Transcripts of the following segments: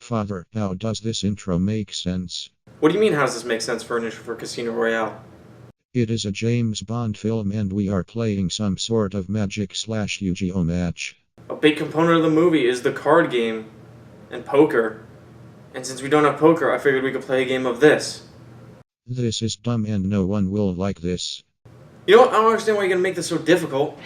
Father, how does this intro make sense? What do you mean, how does this make sense for an intro for Casino Royale? It is a James Bond film and we are playing some sort of Magic/Yu-Gi-Oh match. A big component of the movie is the card game and poker. And since we don't have poker, I figured we could play a game of this. This is dumb and no one will like this. You know what? I don't understand why you're going to make this so difficult.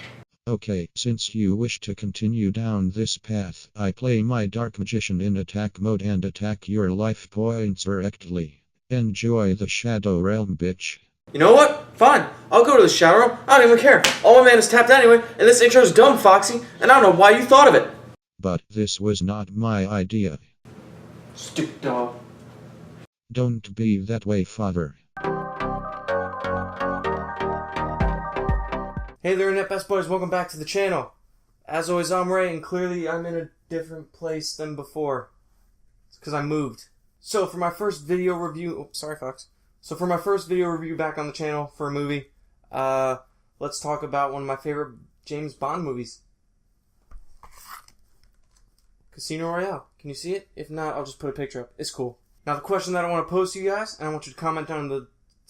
Okay, since you wish to continue down this path, I play my Dark Magician in attack mode and attack your life points directly. Enjoy the Shadow Realm, bitch. You know what? Fine. I'll go to the Shadow Realm. I don't even care. All my mana is tapped anyway, and this intro's dumb, Foxy, and I don't know why you thought of it. But this was not my idea. Stupid dog. Don't be that way, Father. Hey there, Internet Best Boys. Welcome back to the channel. As always, I'm Ray, and clearly I'm in a different place than before. It's because I moved. So for my first video review... Oh, sorry, Fox. So for my first video review back on the channel for a movie, let's talk about one of my favorite James Bond movies. Casino Royale. Can you see it? If not, I'll just put a picture up. It's cool. Now the question that I want to pose to you guys, and I want you to comment down in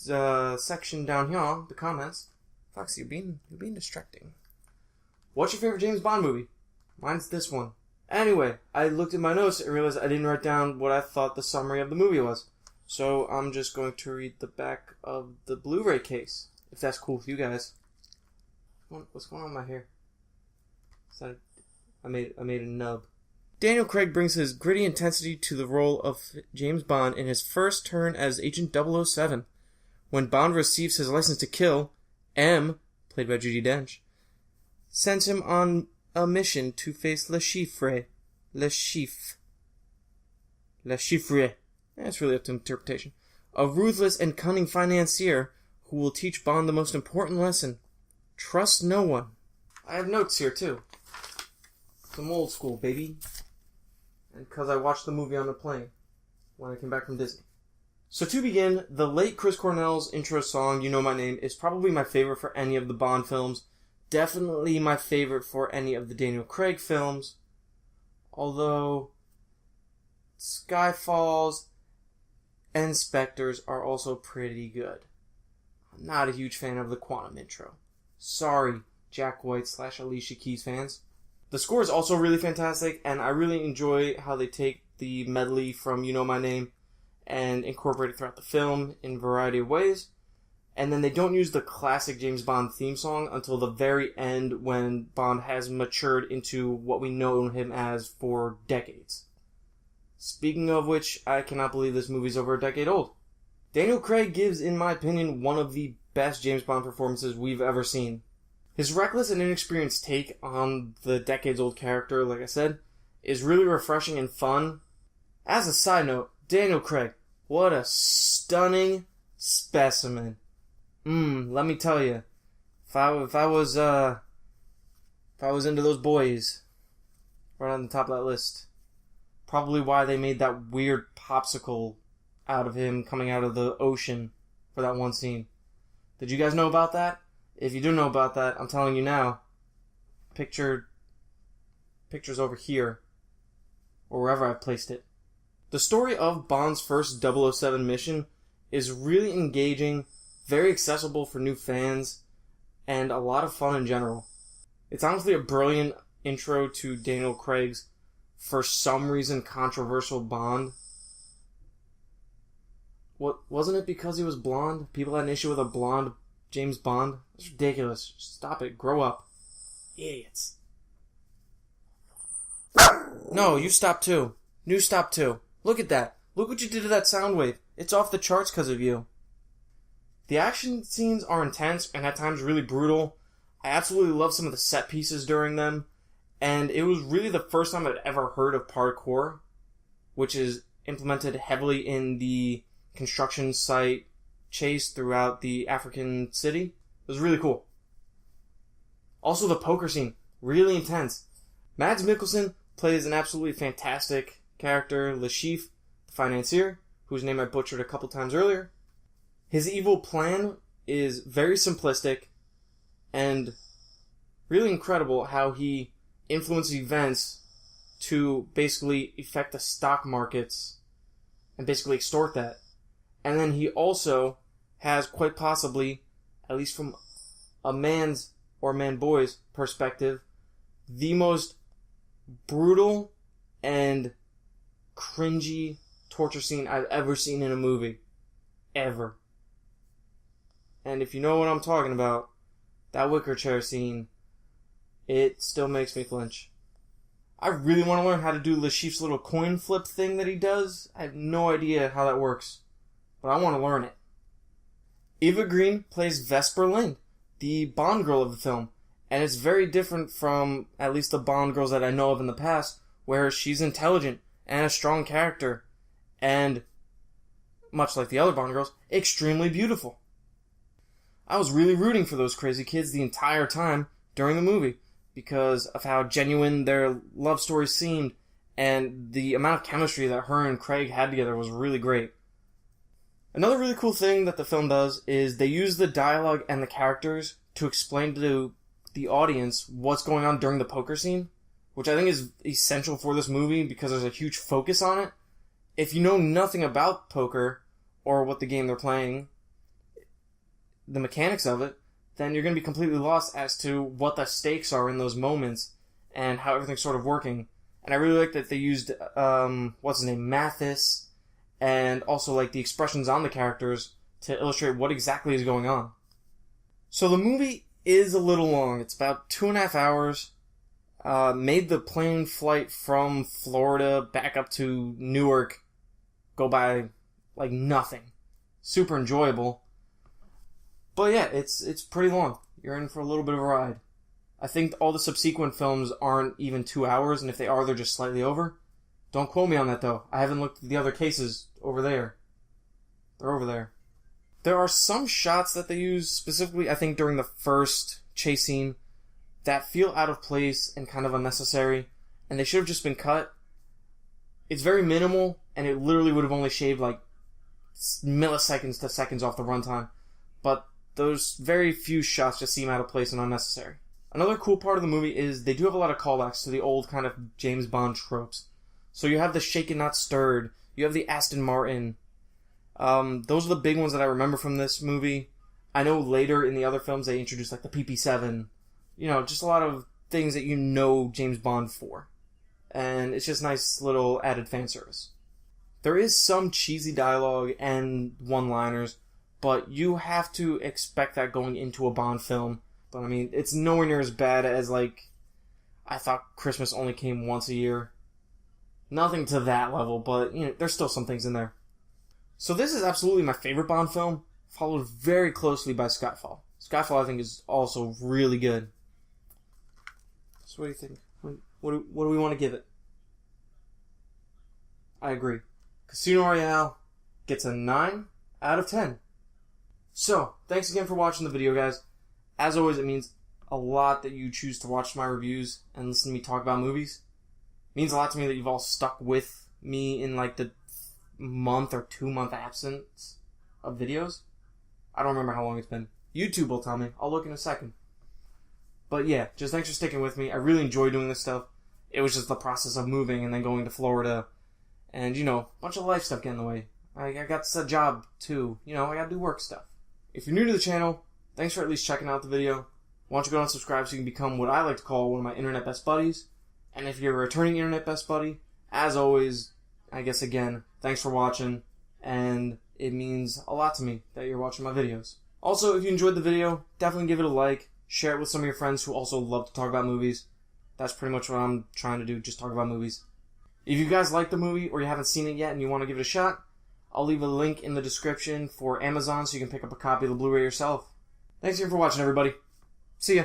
the section down here, the comments. Foxy, you're being distracting. What's your favorite James Bond movie? Mine's this one. Anyway, I looked at my notes and realized I didn't write down what I thought the summary of the movie was. So I'm just going to read the back of the Blu-ray case, if that's cool with you guys. What's going on with my hair? I made a nub. Daniel Craig brings his gritty intensity to the role of James Bond in his first turn as Agent 007. When Bond receives his license to kill, M, played by Judi Dench, sends him on a mission to face Le Chiffre. It's really up to interpretation. A ruthless and cunning financier who will teach Bond the most important lesson. Trust no one. I have notes here, too. Some old school, baby. And because I watched the movie on the plane when I came back from Disney. So to begin, the late Chris Cornell's intro song, You Know My Name, is probably my favorite for any of the Bond films. Definitely my favorite for any of the Daniel Craig films. Although Skyfalls and Spectres are also pretty good. I'm not a huge fan of the Quantum intro. Sorry, Jack White / Alicia Keys fans. The score is also really fantastic, and I really enjoy how they take the medley from You Know My Name and incorporate it throughout the film in a variety of ways. And then they don't use the classic James Bond theme song until the very end when Bond has matured into what we know him as for decades. Speaking of which, I cannot believe this movie's over a decade old. Daniel Craig gives, in my opinion, one of the best James Bond performances we've ever seen. His reckless and inexperienced take on the decades-old character, like I said, is really refreshing and fun. As a side note, Daniel Craig, what a stunning specimen. Let me tell you, if I was into those boys, right on the top of that list, probably why they made that weird popsicle out of him coming out of the ocean for that one scene. Did you guys know about that? If you do know about that, I'm telling you now. Picture's over here, or wherever I've placed it. The story of Bond's first 007 mission is really engaging, very accessible for new fans, and a lot of fun in general. It's honestly a brilliant intro to Daniel Craig's, for some reason, controversial Bond. Wasn't it because he was blonde? People had an issue with a blonde James Bond? It's ridiculous. Stop it. Grow up. Idiots. No, you stop too. You stop too. Look at that. Look what you did to that sound wave. It's off the charts because of you. The action scenes are intense and at times really brutal. I absolutely love some of the set pieces during them. And it was really the first time I'd ever heard of parkour, which is implemented heavily in the construction site chase throughout the African city. It was really cool. Also, the poker scene, really intense. Mads Mikkelsen plays an absolutely fantastic character, Le Chiffre, the financier, whose name I butchered a couple times earlier. His evil plan is very simplistic and really incredible how he influences events to basically affect the stock markets and basically extort that. And then he also has quite possibly, at least from a man's or man-boy's perspective, the most brutal and cringy torture scene I've ever seen in a movie. Ever. And if you know what I'm talking about, that wicker chair scene, it still makes me flinch. I really want to learn how to do Le Chiffre's little coin flip thing that he does. I have no idea how that works, but I want to learn it. Eva Green plays Vesper Lynd, the Bond girl of the film, and it's very different from at least the Bond girls that I know of in the past, where she's intelligent and a strong character, and, much like the other Bond girls, extremely beautiful. I was really rooting for those crazy kids the entire time during the movie, because of how genuine their love story seemed, and the amount of chemistry that her and Craig had together was really great. Another really cool thing that the film does is they use the dialogue and the characters to explain to the audience what's going on during the poker scene, which I think is essential for this movie because there's a huge focus on it. If you know nothing about poker or what the game they're playing, the mechanics of it, then you're going to be completely lost as to what the stakes are in those moments and how everything's sort of working. And I really like that they used, what's his name, Mathis, and also like the expressions on the characters to illustrate what exactly is going on. So the movie is a little long. It's about 2.5 hours. Made the plane flight from Florida back up to Newark go by like nothing. Super enjoyable. But yeah, it's pretty long. You're in for a little bit of a ride. I think all the subsequent films aren't even 2 hours, and if they are, they're just slightly over. Don't quote me on that, though. I haven't looked at the other cases over there. They're over there. There are some shots that they use, specifically, I think, during the first chase scene, that feel out of place and kind of unnecessary, and they should have just been cut. It's very minimal, and it literally would have only shaved, like, milliseconds to seconds off the runtime. But those very few shots just seem out of place and unnecessary. Another cool part of the movie is they do have a lot of callbacks to the old kind of James Bond tropes. So you have the shaken not stirred, you have the Aston Martin. Those are the big ones that I remember from this movie. I know later in the other films they introduced like the PP7. You know, just a lot of things that you know James Bond for. And it's just nice little added fan service. There is some cheesy dialogue and one-liners, but you have to expect that going into a Bond film. But I mean, it's nowhere near as bad as, like, I thought Christmas only came once a year. Nothing to that level, but, you know, there's still some things in there. So this is absolutely my favorite Bond film, followed very closely by Skyfall. Skyfall, I think, is also really good. So what do you think? What do we want to give it? I agree. Casino Royale gets a 9 out of 10. So, thanks again for watching the video, guys. As always, it means a lot that you choose to watch my reviews and listen to me talk about movies. It means a lot to me that you've all stuck with me in like the month or 2-month absence of videos. I don't remember how long it's been. YouTube will tell me. I'll look in a second. But yeah, just thanks for sticking with me. I really enjoy doing this stuff. It was just the process of moving and then going to Florida. And, you know, a bunch of life stuff getting in the way. I got a job, too. You know, I gotta do work stuff. If you're new to the channel, thanks for at least checking out the video. Why don't you go and subscribe so you can become what I like to call one of my internet best buddies. And if you're a returning internet best buddy, as always, I guess again, thanks for watching. And it means a lot to me that you're watching my videos. Also, if you enjoyed the video, definitely give it a like. Share it with some of your friends who also love to talk about movies. That's pretty much what I'm trying to do, just talk about movies. If you guys like the movie or you haven't seen it yet and you want to give it a shot, I'll leave a link in the description for Amazon so you can pick up a copy of the Blu-ray yourself. Thanks again for watching, everybody. See ya.